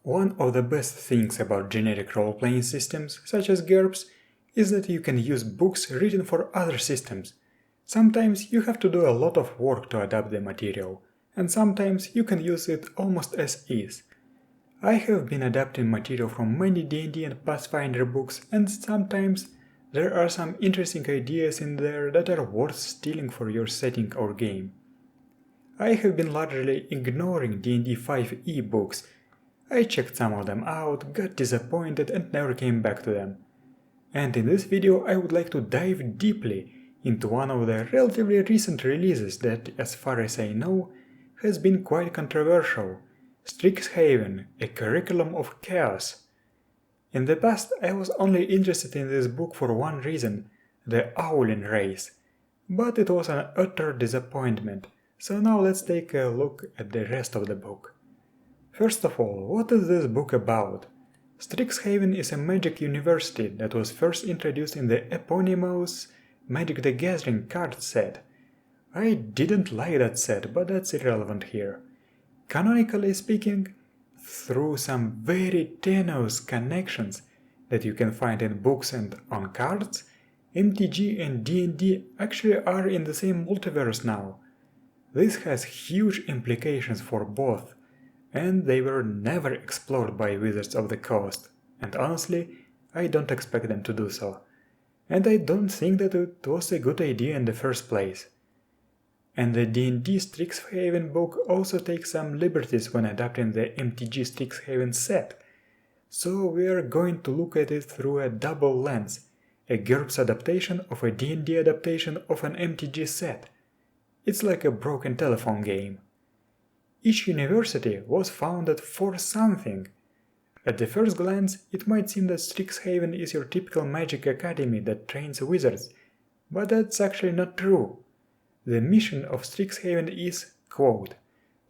One of the best things about generic role-playing systems, such as GURPS, is that you can use books written for other systems. Sometimes you have to do a lot of work to adapt the material, and sometimes you can use it almost as is. I have been adapting material from many D&D and Pathfinder books, and sometimes there are some interesting ideas in there that are worth stealing for your setting or game. I have been largely ignoring D&D 5e books. I checked some of them out, got disappointed and never came back to them. And in this video I would like to dive deeply into one of the relatively recent releases that, as far as I know, has been quite controversial: Strixhaven, a curriculum of chaos. In the past I was only interested in this book for one reason: the Owlin race. But it was an utter disappointment, so now let's take a look at the rest of the book. First of all, what is this book about? Strixhaven is a magic university that was first introduced in the eponymous Magic the Gathering card set. I didn't like that set, but that's irrelevant here. Canonically speaking, through some very tenuous connections that you can find in books and on cards, MTG and D&D actually are in the same multiverse now. This has huge implications for both, and they were never explored by Wizards of the Coast, and honestly, I don't expect them to do so. And I don't think that it was a good idea in the first place. And the D&D Strixhaven book also takes some liberties when adapting the MTG Strixhaven set, so we are going to look at it through a double lens, a GURPS adaptation of a D&D adaptation of an MTG set. It's like a broken telephone game. Each university was founded for something. At the first glance, it might seem that Strixhaven is your typical magic academy that trains wizards, but that's actually not true. The mission of Strixhaven is, quote,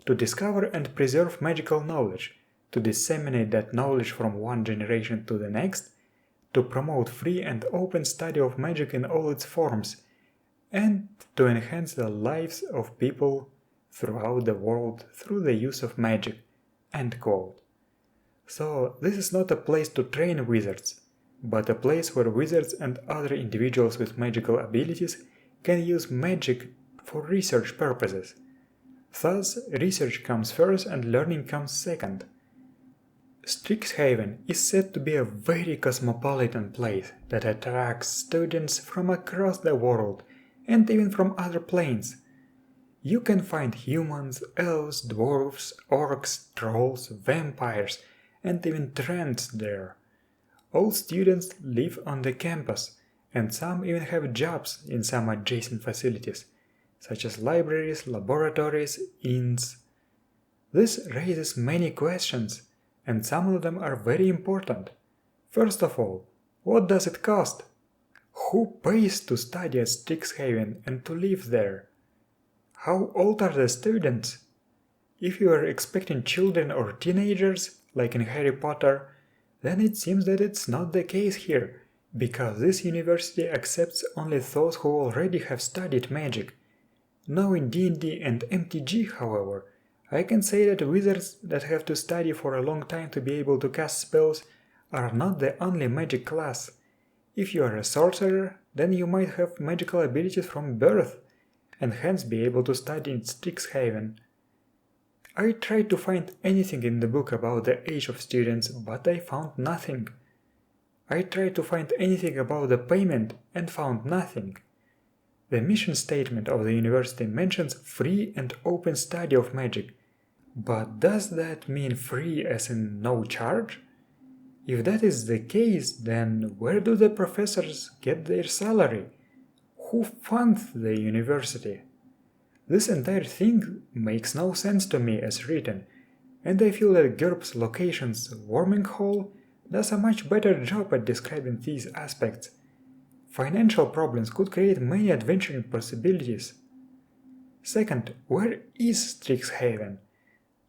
to discover and preserve magical knowledge, to disseminate that knowledge from one generation to the next, to promote free and open study of magic in all its forms, and to enhance the lives of people throughout the world through the use of magic, end quote. So this is not a place to train wizards, but a place where wizards and other individuals with magical abilities can use magic for research purposes. Thus, research comes first and learning comes second. Strixhaven is said to be a very cosmopolitan place that attracts students from across the world and even from other planes. You can find humans, elves, dwarves, orcs, trolls, vampires, and even trends there. All students live on the campus, and some even have jobs in some adjacent facilities, such as libraries, laboratories, inns. This raises many questions, and some of them are very important. First of all, what does it cost? Who pays to study at Strixhaven and to live there? How old are the students? If you are expecting children or teenagers, like in Harry Potter, then it seems that it's not the case here, because this university accepts only those who already have studied magic. Knowing D&D and MTG, however, I can say that wizards that have to study for a long time to be able to cast spells are not the only magic class. If you are a sorcerer, then you might have magical abilities from birth, and hence be able to study in Strixhaven. I tried to find anything in the book about the age of students, but I found nothing. I tried to find anything about the payment and found nothing. The mission statement of the university mentions free and open study of magic, but does that mean free as in no charge? If that is the case, then where do the professors get their salary? Who funds the university? This entire thing makes no sense to me as written, and I feel that GURPS Locations Warming Hall does a much better job at describing these aspects. Financial problems could create many adventuring possibilities. Second, where is Strixhaven?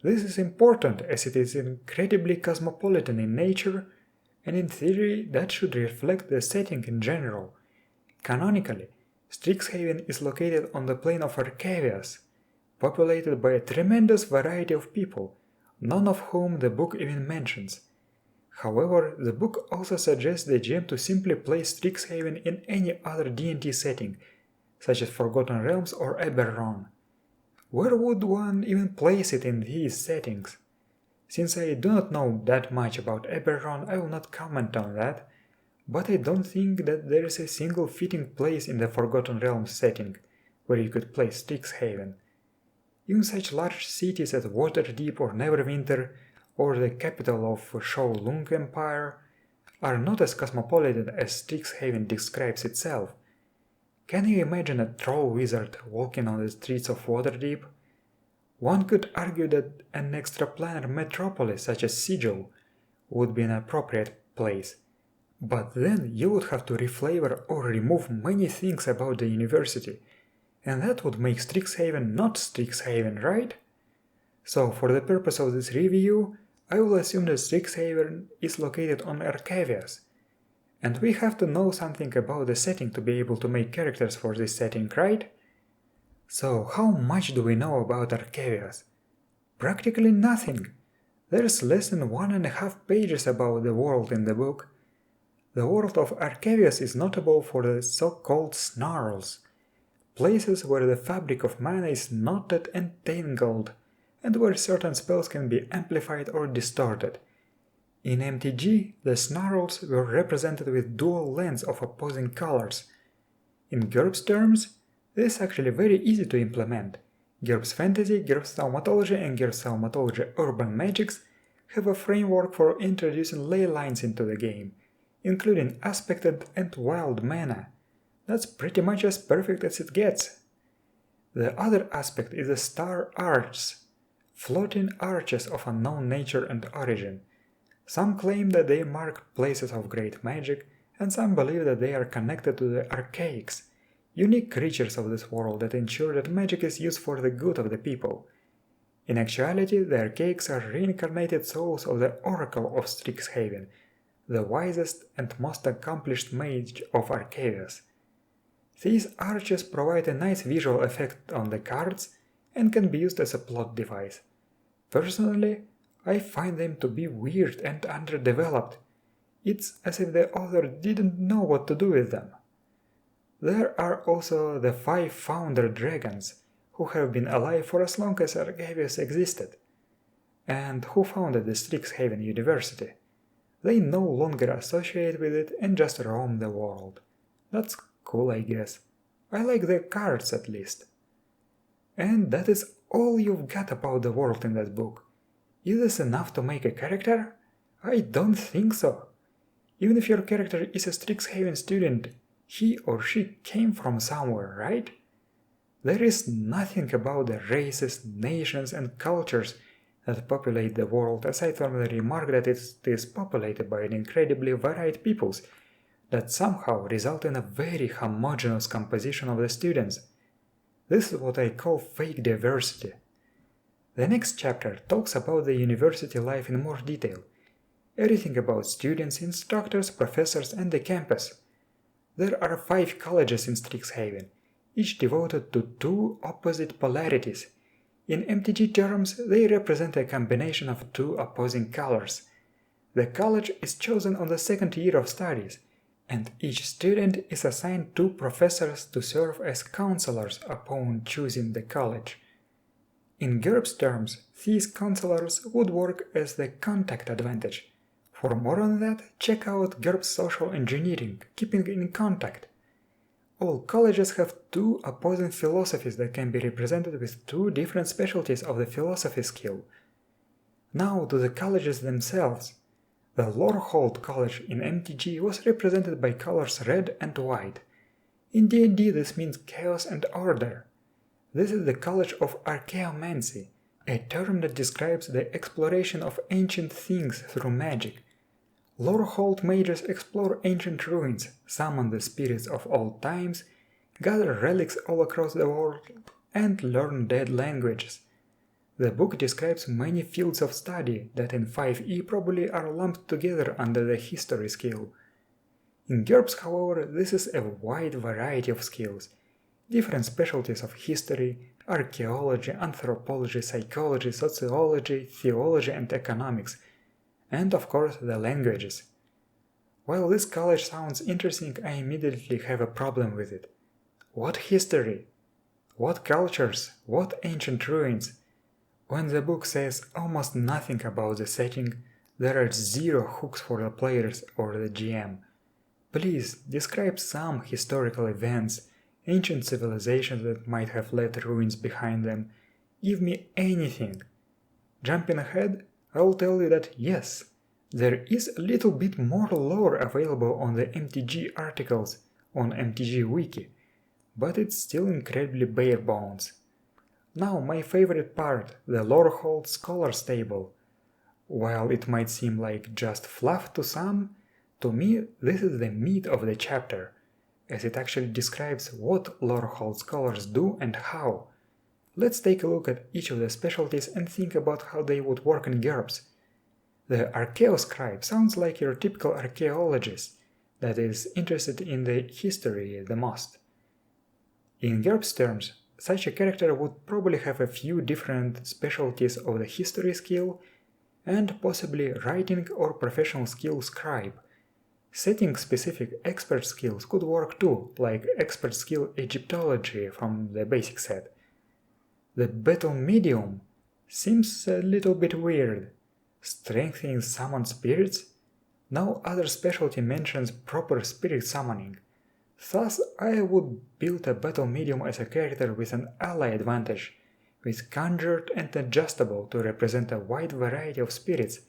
This is important as it is incredibly cosmopolitan in nature, and in theory that should reflect the setting in general. Canonically, Strixhaven is located on the plane of Arcavias, populated by a tremendous variety of people, none of whom the book even mentions. However, the book also suggests the GM to simply place Strixhaven in any other D&D setting, such as Forgotten Realms or Eberron. Where would one even place it in these settings? Since I do not know that much about Eberron, I will not comment on that, but I don't think that there is a single fitting place in the Forgotten Realms setting where you could place Strixhaven. Even such large cities as Waterdeep or Neverwinter, or the capital of Shaolung Empire, are not as cosmopolitan as Strixhaven describes itself. Can you imagine a troll wizard walking on the streets of Waterdeep? One could argue that an extraplanar metropolis such as Sigil would be an appropriate place, but then you would have to reflavor or remove many things about the university, and that would make Strixhaven not Strixhaven, right? So for the purpose of this review, I will assume that Strixhaven is located on Arcavias, and we have to know something about the setting to be able to make characters for this setting, right? So how much do we know about Arcavias? Practically nothing. There's less than 1.5 pages about the world in the book. The world of Arcavias is notable for the so-called snarls, places where the fabric of mana is knotted and tangled, and where certain spells can be amplified or distorted. In MTG, the snarls were represented with dual lands of opposing colors. In GURPS terms, this is actually very easy to implement. GURPS Fantasy, GURPS Thaumatology and GURPS Thaumatology Urban Magics have a framework for introducing ley lines into the game, including aspected and wild mana. That's pretty much as perfect as it gets. The other aspect is the star arches, floating arches of unknown nature and origin. Some claim that they mark places of great magic, and some believe that they are connected to the archaics, unique creatures of this world that ensure that magic is used for the good of the people. In actuality, the archaics are reincarnated souls of the Oracle of Strixhaven, the wisest and most accomplished mage of Arcavias. These arches provide a nice visual effect on the cards and can be used as a plot device. Personally, I find them to be weird and underdeveloped. It's as if the author didn't know what to do with them. There are also the 5 founder dragons, who have been alive for as long as Arcavias existed, and who founded the Strixhaven University. They no longer associate with it and just roam the world. That's cool, I guess. I like the cards at least. And that is all you've got about the world in that book. Is this enough to make a character? I don't think so. Even if your character is a Strixhaven student, he or she came from somewhere, right? There is nothing about the races, nations and cultures that populate the world aside from the remark that it is populated by an incredibly varied peoples that somehow result in a very homogeneous composition of the students. This is what I call fake diversity. The next chapter talks about the university life in more detail. Everything about students, instructors, professors and the campus. There are 5 colleges in Strixhaven, each devoted to 2 opposite polarities. In MTG terms, they represent a combination of 2 opposing colors. The college is chosen on the 2nd year of studies, and each student is assigned 2 professors to serve as counselors upon choosing the college. In GURPS terms, these counselors would work as the contact advantage. For more on that, check out GURPS Social Engineering, Keeping in Contact. All colleges have 2 opposing philosophies that can be represented with 2 different specialties of the philosophy skill. Now to the colleges themselves. The Lordhold College in MTG was represented by colors red and white. In D&D this means chaos and order. This is the College of Archaeomancy, a term that describes the exploration of ancient things through magic. Lordhold mages explore ancient ruins, summon the spirits of old times, gather relics all across the world, and learn dead languages. The book describes many fields of study that in 5e probably are lumped together under the history skill. In GURPS, however, this is a wide variety of skills, different specialties of history, archaeology, anthropology, psychology, sociology, theology and economics, and of course the languages. While this college sounds interesting, I immediately have a problem with it. What history? What cultures? What ancient ruins? When the book says almost nothing about the setting, there are zero hooks for the players or the GM. Please describe some historical events, ancient civilizations that might have left ruins behind them. Give me anything. Jumping ahead, I will tell you that yes, there is a little bit more lore available on the MTG articles on MTG Wiki, but it's still incredibly bare bones. Now my favorite part, the Lordhold College table. While it might seem like just fluff to some, to me this is the meat of the chapter, as it actually describes what Lordhold College do and how. Let's take a look at each of the specialties and think about how they would work in GURPS. The Archaeoscribe sounds like your typical archaeologist that is interested in the history the most. In GURPS terms, such a character would probably have a few different specialties of the history skill and possibly writing or professional skill scribe. Setting specific expert skills could work too, like expert skill Egyptology from the basic set. The battle medium seems a little bit weird. Strengthening summoned spirits? No other specialty mentions proper spirit summoning. Thus I would build a battle medium as a character with an ally advantage, with conjured and adjustable to represent a wide variety of spirits,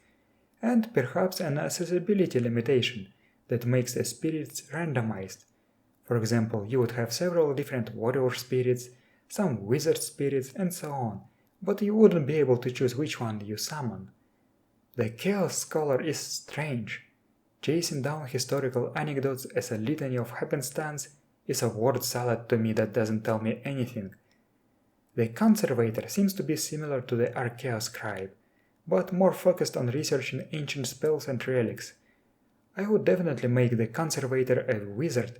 and perhaps an accessibility limitation that makes the spirits randomized. For example, you would have several different warrior spirits, some wizard spirits, and so on, but you wouldn't be able to choose which one you summon. The Chaos Scholar is strange. Chasing down historical anecdotes as a litany of happenstance is a word salad to me that doesn't tell me anything. The Conservator seems to be similar to the Archaeoscribe, but more focused on researching ancient spells and relics. I would definitely make the Conservator a wizard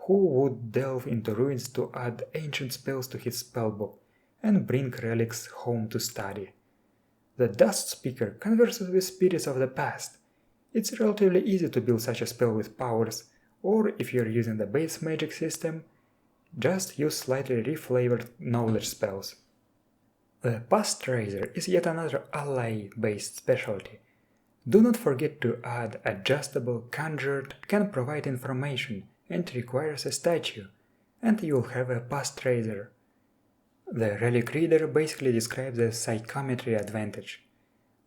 who would delve into ruins to add ancient spells to his spellbook and bring relics home to study. The Dust Speaker converses with spirits of the past. It's relatively easy to build such a spell with powers, or if you're using the base magic system, just use slightly reflavored knowledge spells. The Past Tracer is yet another ally-based specialty. Do not forget to add adjustable, conjured, can provide information and requires a statue, and you'll have a Past Tracer. The Relic Reader basically describes the psychometry advantage.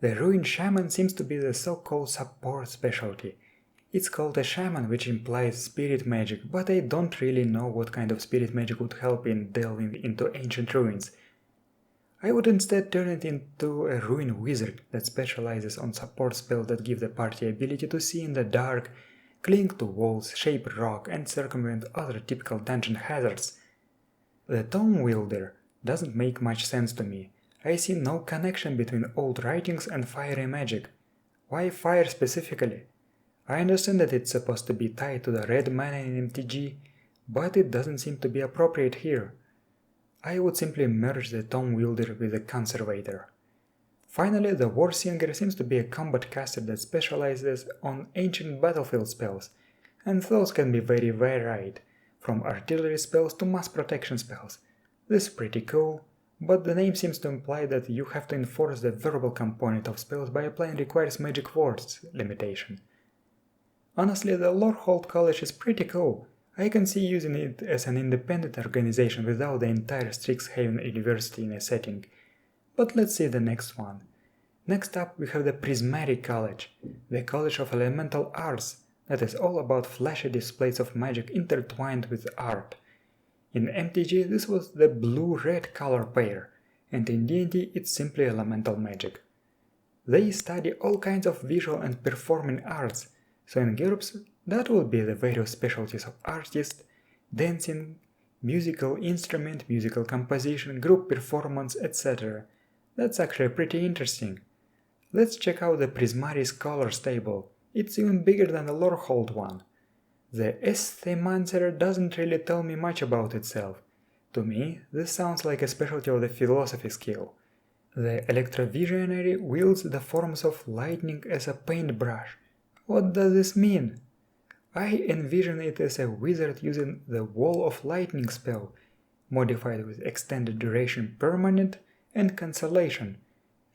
The Ruined Shaman seems to be the so-called support specialty. It's called a shaman, which implies spirit magic, but I don't really know what kind of spirit magic would help in delving into ancient ruins. I would instead turn it into a ruin wizard that specializes on support spells that give the party ability to see in the dark, cling to walls, shape rock, and circumvent other typical dungeon hazards. The Tome Wielder doesn't make much sense to me. I see no connection between old writings and fiery magic. Why fire specifically? I understand that it's supposed to be tied to the red mana in MTG, but it doesn't seem to be appropriate here. I would simply merge the Tome Wielder with the Conservator. Finally, the Warsinger seems to be a combat caster that specializes on ancient battlefield spells, and those can be very varied, from artillery spells to mass protection spells. This is pretty cool, but the name seems to imply that you have to enforce the verbal component of spells by applying requires magic words limitation. Honestly, the Lordhold College is pretty cool. I can see using it as an independent organization without the entire Strixhaven University in a setting. But let's see the next one. Next up we have the Prismatic College, the College of Elemental Arts, that is all about flashy displays of magic intertwined with art. In MTG this was the blue-red color pair, and in D&D it's simply elemental magic. They study all kinds of visual and performing arts, so in GURPS that would be the various specialties of artist, dancing, musical instrument, musical composition, group performance, etc. That's actually pretty interesting. Let's check out the Prismaris Colors table. It's even bigger than the Lordhold one. The Esthemancer doesn't really tell me much about itself. To me, this sounds like a specialty of the philosophy skill. The electrovisionary wields the forms of lightning as a paintbrush. What does this mean? I envision it as a wizard using the Wall of Lightning spell, modified with extended duration permanent and cancellation,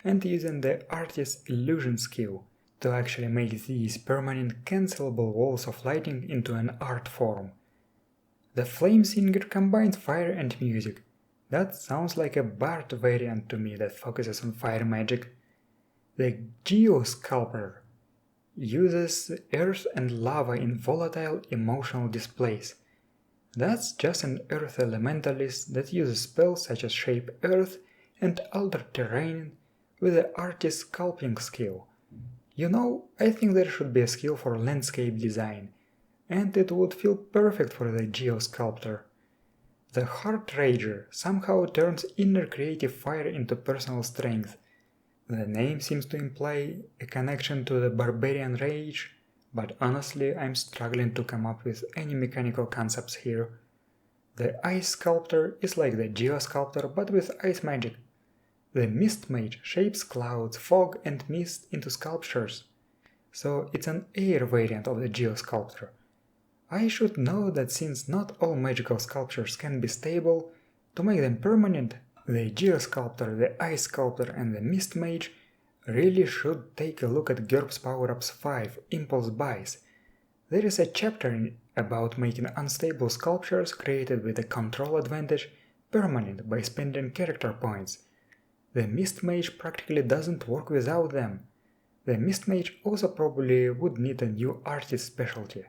and using the artist's illusion skill to actually make these permanent cancelable walls of lightning into an art form. The Flame Singer combines fire and music. That sounds like a bard variant to me that focuses on fire magic. The Geosculptor uses earth and lava in volatile emotional displays. That's just an earth elementalist that uses spells such as shape earth and alter terrain with the artist's sculpting skill. You know, I think there should be a skill for landscape design, and it would feel perfect for the Geosculptor. The Heart Rager somehow turns inner creative fire into personal strength. The name seems to imply a connection to the Barbarian Rage, but honestly I'm struggling to come up with any mechanical concepts here. The Ice Sculptor is like the Geosculptor but with ice magic. The Mist Mage shapes clouds, fog and mist into sculptures, so it's an air variant of the Geosculptor. I should know that since not all magical sculptures can be stable, to make them permanent, the Geosculptor, the Ice Sculptor and the Mist Mage really should take a look at GURPS Power-Ups 5 Impulse Buys. There is a chapter about making unstable sculptures created with a control advantage permanent by spending character points. The Mist Mage practically doesn't work without them. The Mist Mage also probably would need a new artist specialty.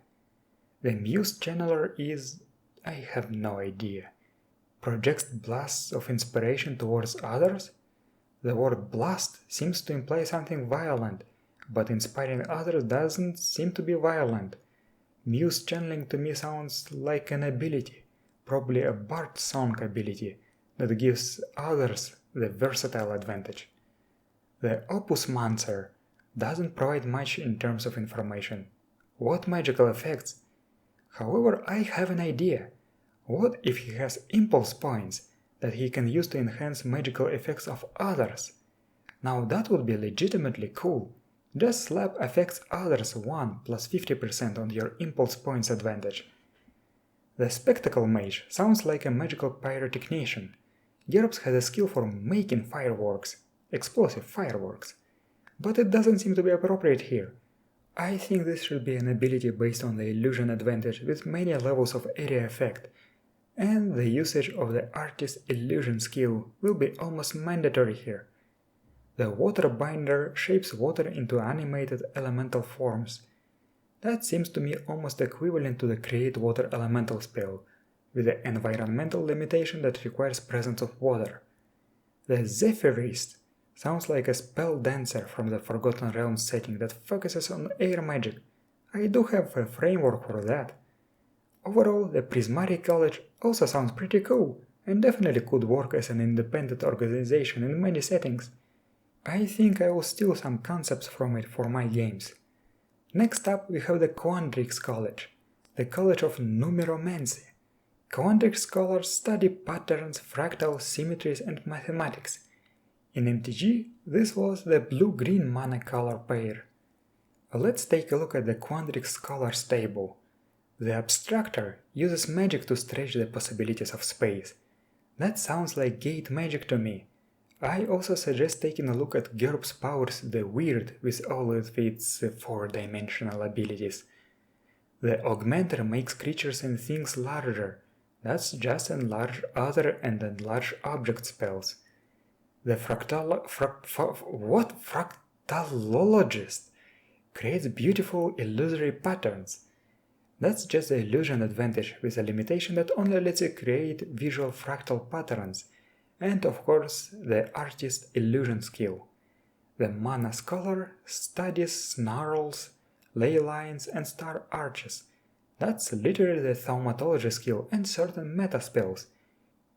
The Muse Channeler is… I have no idea. Projects blasts of inspiration towards others? The word blast seems to imply something violent, but inspiring others doesn't seem to be violent. Muse channeling to me sounds like an ability, probably a bard song ability, that gives others the versatile advantage. The Opus Mancer doesn't provide much in terms of information. What magical effects? However, I have an idea. What if he has impulse points that he can use to enhance magical effects of others? Now that would be legitimately cool. Just slap affects others 1 plus 50% on your impulse points advantage. The Spectacle Mage sounds like a magical pyrotechnician. GURPS has a skill for making fireworks, explosive fireworks, but it doesn't seem to be appropriate here. I think this should be an ability based on the illusion advantage with many levels of area effect, and the usage of the artist's illusion skill will be almost mandatory here. The Waterbinder shapes water into animated elemental forms. That seems to me almost equivalent to the Create Water elemental spell, with the environmental limitation that requires presence of water. The Zephyrist sounds like a spell dancer from the Forgotten Realms setting that focuses on air magic. I do have a framework for that. Overall, the Prismatic College also sounds pretty cool, and definitely could work as an independent organization in many settings. I think I will steal some concepts from it for my games. Next up we have the Quadrics College, the College of Numeromancy. Quadrics scholars study patterns, fractals, symmetries and mathematics. In MTG, this was the blue-green mana color pair. Let's take a look at the Quadrics Scholars table. The Abstractor uses magic to stretch the possibilities of space. That sounds like gate magic to me. I also suggest taking a look at GURPS Powers the Weird with all of its 4-dimensional abilities. The Augmenter makes creatures and things larger. That's just enlarge other and enlarge object spells. The Fractalologist creates beautiful illusory patterns. That's just the illusion advantage with a limitation that only lets you create visual fractal patterns, and of course the artist illusion skill. The Mana Scholar studies snarls, ley lines and star arches. That's literally the Thaumatology skill and certain meta spells.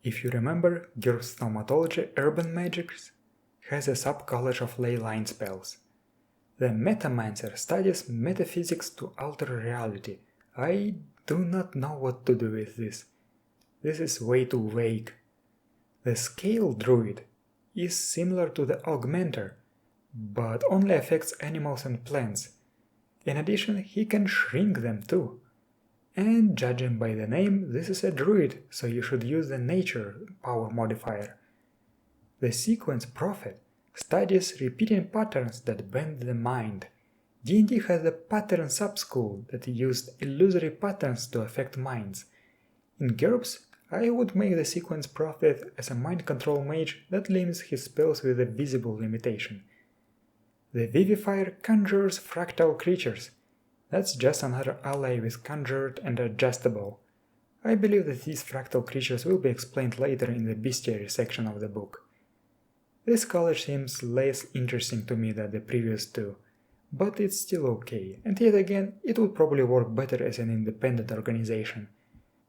If you remember, GURPS Thaumatology Urban Magics has a sub-college of ley line spells. The Metamancer studies metaphysics to alter reality. I do not know what to do with this. This is way too vague. The Scale Druid is similar to the Augmenter, but only affects animals and plants. In addition, he can shrink them too. And judging by the name, this is a druid, so you should use the nature power modifier. The Sequence Prophet studies repeating patterns that bend the mind. D&D has a pattern subschool that used illusory patterns to affect minds. In GURPS, I would make the Sequence Prophet as a mind control mage that limits his spells with a visible limitation. The Vivifier conjures fractal creatures. That's just another ally with conjured and adjustable. I believe that these fractal creatures will be explained later in the Bistiary section of the book. This college seems less interesting to me than the previous two, but it's still okay, and yet again it would probably work better as an independent organization.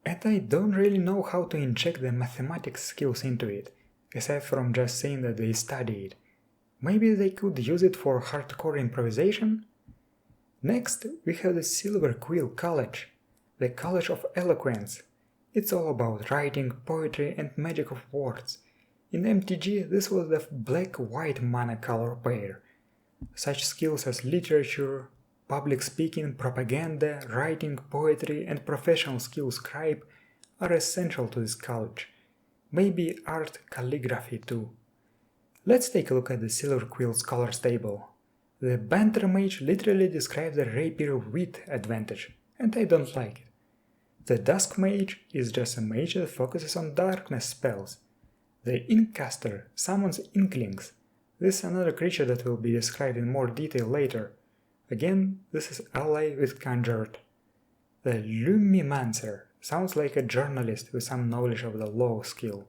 And I don't really know how to inject the mathematics skills into it, aside from just saying that they study it. Maybe they could use it for hardcore improvisation? Next, we have the Silver Quill College, the College of Eloquence. It's all about writing, poetry and magic of words. In MTG, this was the black-white mana color pair. Such skills as literature, public speaking, propaganda, writing, poetry and professional skill scribe are essential to this college. Maybe art calligraphy too. Let's take a look at the Silver Quill's colors table. The Banter Mage literally describes the rapier wit advantage, and I don't like it. The Dusk Mage is just a mage that focuses on darkness spells. The Inkcaster summons Inklings. This is another creature that will be described in more detail later. Again, this is ally with Conjured. The Lumimancer sounds like a journalist with some knowledge of the law skill.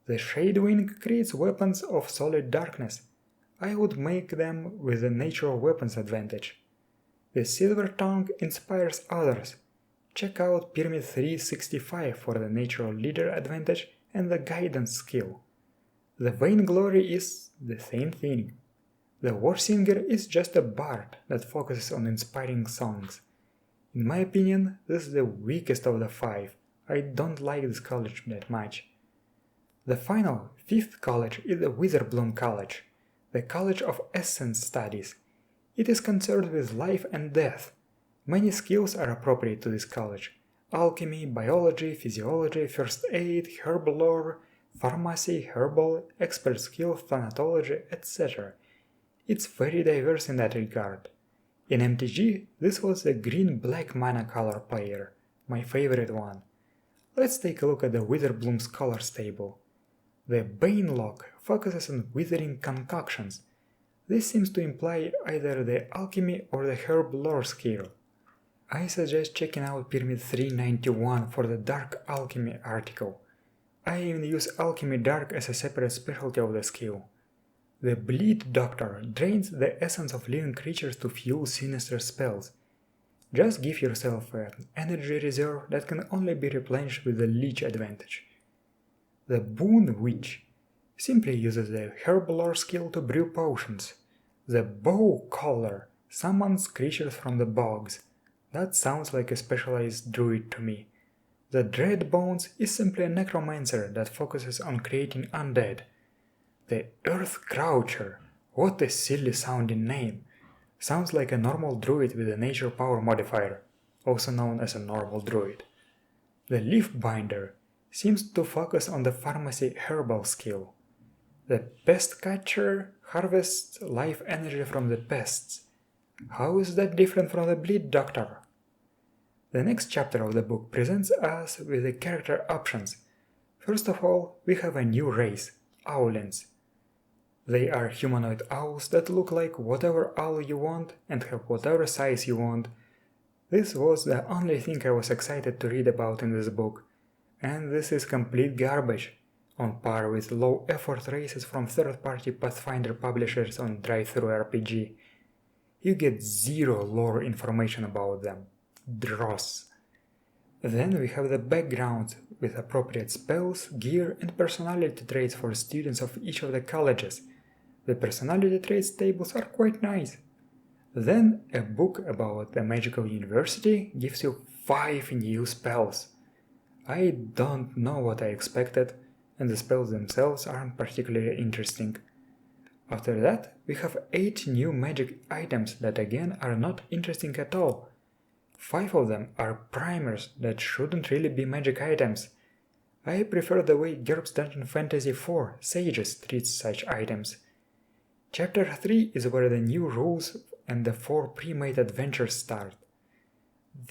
The Shadewing creates weapons of solid darkness. I would make them with the natural weapons advantage. The Silver Tongue inspires others. Check out Pyramid 365 for the natural leader advantage and the guidance skill. The Vainglory is the same thing. The Warsinger is just a bard that focuses on inspiring songs. In my opinion, this is the weakest of the 5. I don't like this college that much. The final, 5th college is the Witherbloom College, the College of Essence Studies. It is concerned with life and death. Many skills are appropriate to this college: alchemy, biology, physiology, first aid, herb lore, pharmacy, herbal, expert skill, thanatology, etc. It's very diverse in that regard. In MTG, this was the green-black mana color pair, my favorite one. Let's take a look at the Witherbloom's colors table. The Banelock focuses on withering concoctions. This seems to imply either the alchemy or the herb lore skill. I suggest checking out Pyramid 391 for the Dark Alchemy article. I even use Alchemy Dark as a separate specialty of the skill. The Bleed Doctor drains the essence of living creatures to fuel sinister spells. Just give yourself an energy reserve that can only be replenished with the Leech advantage. The Boon Witch simply uses the herb lore skill to brew potions. The Bow Caller summons creatures from the bogs. That sounds like a specialized druid to me. The Dreadbones is simply a necromancer that focuses on creating undead. The Earth Croucher, what a silly sounding name. Sounds like a normal druid with a nature power modifier, also known as a normal druid. The Leafbinder seems to focus on the pharmacy herbal skill. The Pest Catcher harvests life energy from the pests. How is that different from the Bleed Doctor? The next chapter of the book presents us with the character options. First of all, we have a new race, Owlins. They are humanoid owls that look like whatever owl you want and have whatever size you want. This was the only thing I was excited to read about in this book, and this is complete garbage, on par with low-effort races from third-party Pathfinder publishers on DriveThruRPG. You get zero lore information about them. Dross. Then we have the background with appropriate spells, gear and personality traits for students of each of the colleges. The personality traits tables are quite nice. Then a book about the magical university gives you 5 new spells. I don't know what I expected, and the spells themselves aren't particularly interesting. After that, we have 8 new magic items that again are not interesting at all. 5 of them are primers that shouldn't really be magic items. I prefer the way GURPS Dungeon Fantasy 4 Sages treats such items. Chapter 3 is where the new rules and the 4 pre-made adventures start.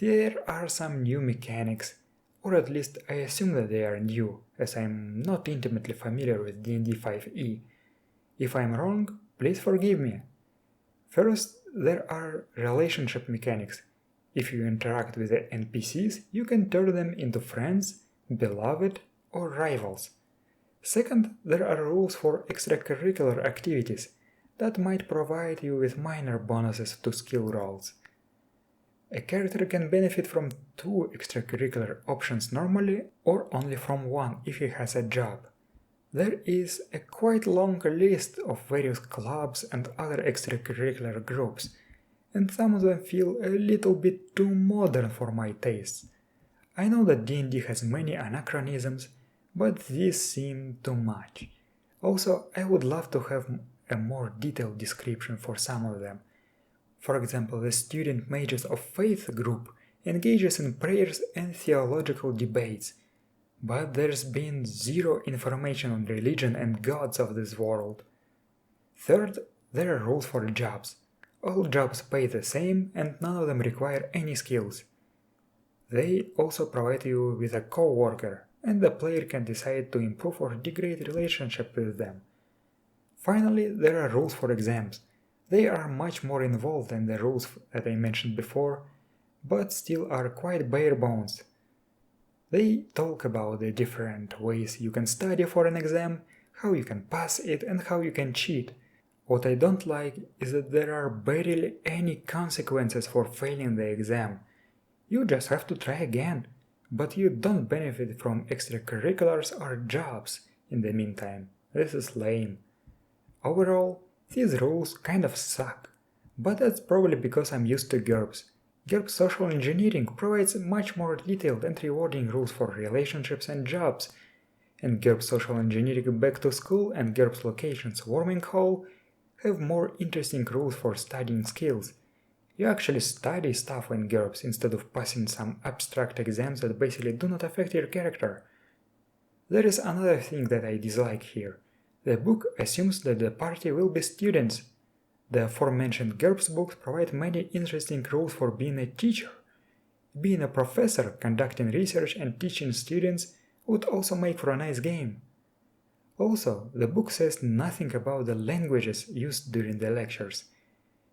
There are some new mechanics, or at least I assume that they are new, as I'm not intimately familiar with D&D 5e. If I'm wrong, please forgive me. First, there are relationship mechanics. If you interact with the NPCs, you can turn them into friends, beloved, or rivals. Second, there are rules for extracurricular activities that might provide you with minor bonuses to skill rolls. A character can benefit from 2 extracurricular options normally, or only from 1 if he has a job. There is a quite long list of various clubs and other extracurricular groups, and some of them feel a little bit too modern for my tastes. I know that D&D has many anachronisms, but these seem too much. Also, I would love to have a more detailed description for some of them. For example, the Student Mages of Faith group engages in prayers and theological debates, but there's been zero information on religion and gods of this world. Third, there are rules for jobs. All jobs pay the same and none of them require any skills. They also provide you with a co-worker, and the player can decide to improve or degrade relationship with them. Finally, there are rules for exams. They are much more involved than the rules that I mentioned before, but still are quite bare bones. They talk about the different ways you can study for an exam, how you can pass it, and how you can cheat. What I don't like is that there are barely any consequences for failing the exam. You just have to try again, but you don't benefit from extracurriculars or jobs in the meantime. This is lame. Overall, these rules kind of suck, but that's probably because I'm used to GURPS. GURPS Social Engineering provides much more detailed and rewarding rules for relationships and jobs, and GURPS Social Engineering Back to School and GURPS Locations Warming Hall have more interesting rules for studying skills. You actually study stuff in GURPS instead of passing some abstract exams that basically do not affect your character. There is another thing that I dislike here. The book assumes that the party will be students. The aforementioned GURPS books provide many interesting rules for being a teacher. Being a professor, conducting research and teaching students would also make for a nice game. Also, the book says nothing about the languages used during the lectures.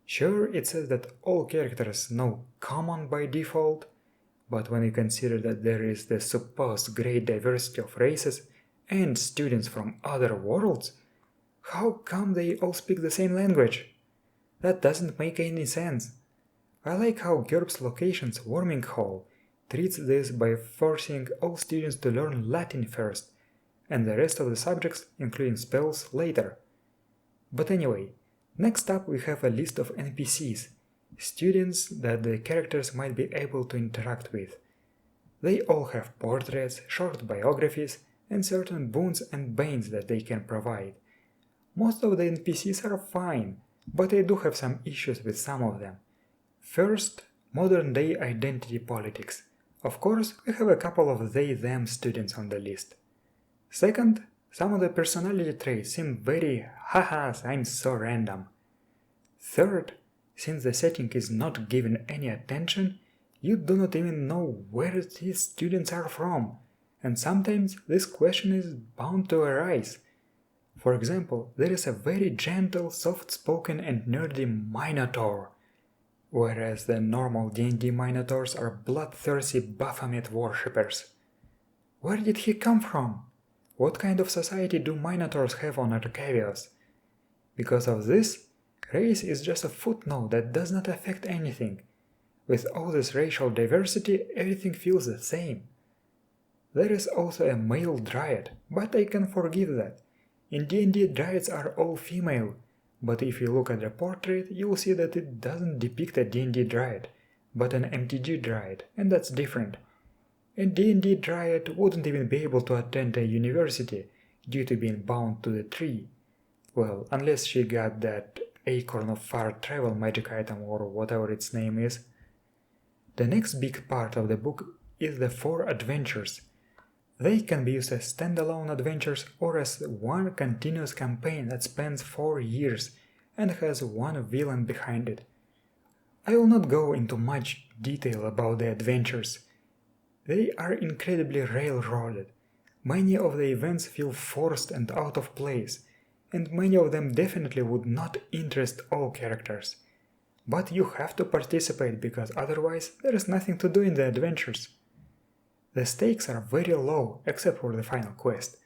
Sure, it says that all characters know Common by default, but when you consider that there is the supposed great diversity of races and students from other worlds, how come they all speak the same language? That doesn't make any sense. I like how GURPS Locations Warming Hall treats this by forcing all students to learn Latin first, and the rest of the subjects, including spells, later. But anyway, next up we have a list of NPCs, students that the characters might be able to interact with. They all have portraits, short biographies, and certain boons and banes that they can provide. Most of the NPCs are fine, but I do have some issues with some of them. First, modern day identity politics. Of course, we have a couple of they-them students on the list. Second, some of the personality traits seem very haha, I'm so random. Third, since the setting is not given any attention, you do not even know where these students are from, and sometimes this question is bound to arise. For example, there is a very gentle, soft-spoken and nerdy Minotaur, whereas the normal D&D Minotaurs are bloodthirsty Baphomet worshippers. Where did he come from? What kind of society do Minotaurs have on Arcavios? Because of this, race is just a footnote that does not affect anything. With all this racial diversity, everything feels the same. There is also a male dryad, but I can forgive that. In D&D, dryads are all female, but if you look at the portrait, you will see that it doesn't depict a D&D dryad, but an MTG dryad, and that's different. A D&D Dryad wouldn't even be able to attend a university due to being bound to the tree. Well, unless she got that Acorn of Far Travel magic item or whatever its name is. The next big part of the book is the 4 adventures. They can be used as standalone adventures or as one continuous campaign that spans 4 years and has one villain behind it. I will not go into much detail about the adventures. They are incredibly railroaded. Many of the events feel forced and out of place, and many of them definitely would not interest all characters. But you have to participate because otherwise there is nothing to do in the adventures. The stakes are very low except for the final quest,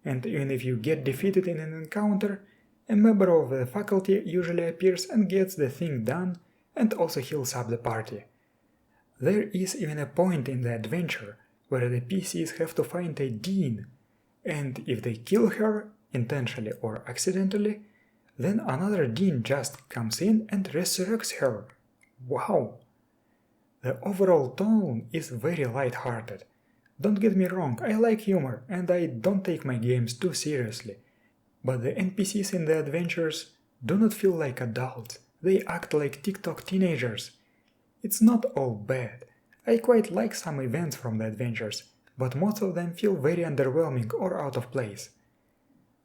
and even if you get defeated in an encounter, a member of the faculty usually appears and gets the thing done and also heals up the party. There is even a point in the adventure where the PCs have to find a dean, and if they kill her, intentionally or accidentally, then another dean just comes in and resurrects her. Wow! The overall tone is very light-hearted. Don't get me wrong, I like humor and I don't take my games too seriously, but the NPCs in the adventures do not feel like adults, they act like TikTok teenagers. It's not all bad. I quite like some events from the adventures, but most of them feel very underwhelming or out of place.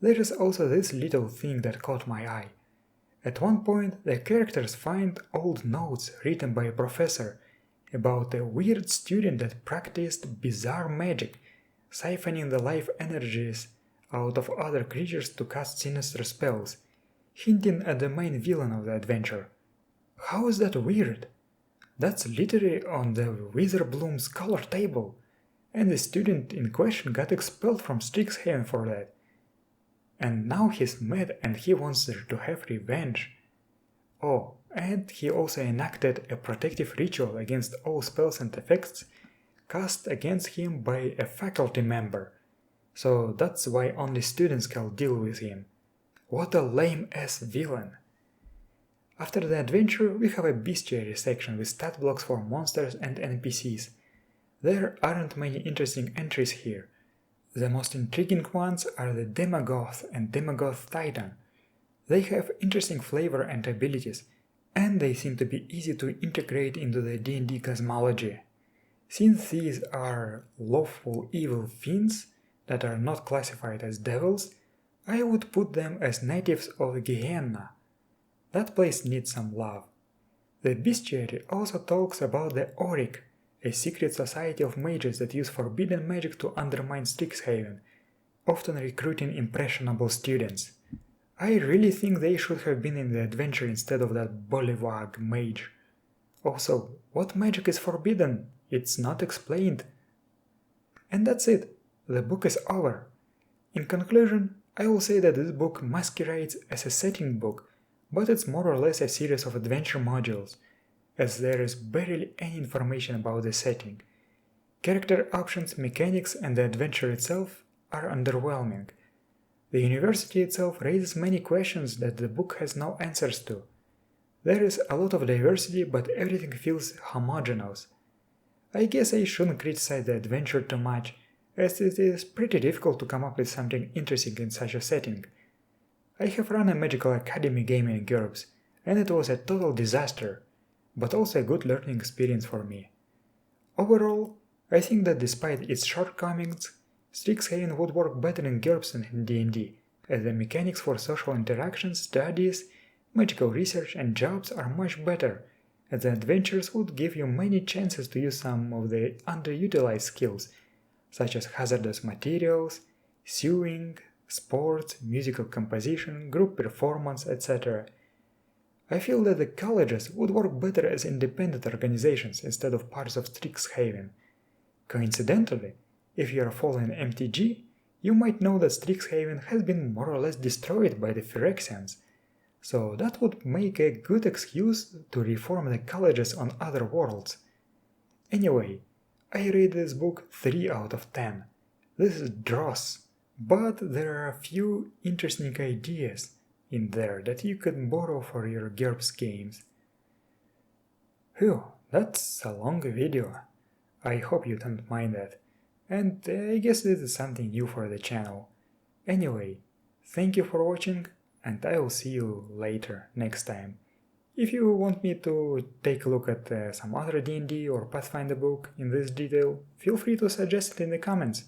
There is also this little thing that caught my eye. At one point, the characters find old notes written by a professor about a weird student that practiced bizarre magic, siphoning the life energies out of other creatures to cast sinister spells, hinting at the main villain of the adventure. How is that weird? That's literally on the Witherbloom's color table, and the student in question got expelled from Strixhaven for that. And now he's mad and he wants to have revenge. Oh, and he also enacted a protective ritual against all spells and effects cast against him by a faculty member. So that's why only students can deal with him. What a lame-ass villain. After the adventure, we have a Bistiary section with stat blocks for monsters and NPCs. There aren't many interesting entries here. The most intriguing ones are the Demagoth and Demagoth Titan. They have interesting flavor and abilities, and they seem to be easy to integrate into the D&D cosmology. Since these are lawful evil fiends that are not classified as devils, I would put them as natives of Gehenna. That place needs some love. The Bistiary also talks about the Auric, a secret society of mages that use forbidden magic to undermine Strixhaven, often recruiting impressionable students. I really think they should have been in the adventure instead of that Bolivag mage. Also, what magic is forbidden? It's not explained. And that's it. The book is over. In conclusion, I will say that this book masquerades as a setting book, but it's more or less a series of adventure modules, as there is barely any information about the setting. Character options, mechanics, and the adventure itself are underwhelming. The university itself raises many questions that the book has no answers to. There is a lot of diversity, but everything feels homogeneous. I guess I shouldn't criticize the adventure too much, as it is pretty difficult to come up with something interesting in such a setting. I have run a Magical Academy game in GURPS, and it was a total disaster, but also a good learning experience for me. Overall, I think that despite its shortcomings, Strixhaven would work better in GURPS than in D&D, as the mechanics for social interactions, studies, magical research and jobs are much better, as the adventures would give you many chances to use some of the underutilized skills, such as hazardous materials, sewing, sports, musical composition, group performance, etc. I feel that the colleges would work better as independent organizations instead of parts of Strixhaven. Coincidentally, if you are following MTG, you might know that Strixhaven has been more or less destroyed by the Phyrexians, so that would make a good excuse to reform the colleges on other worlds. Anyway, I rate this book 3 out of 10. This is dross, but there are a few interesting ideas in there that you can borrow for your GURPS games. Phew, that's a long video. I hope you don't mind that, and I guess this is something new for the channel. Anyway, thank you for watching, and I will see you later, next time. If you want me to take a look at some other D&D or Pathfinder book in this detail, feel free to suggest it in the comments.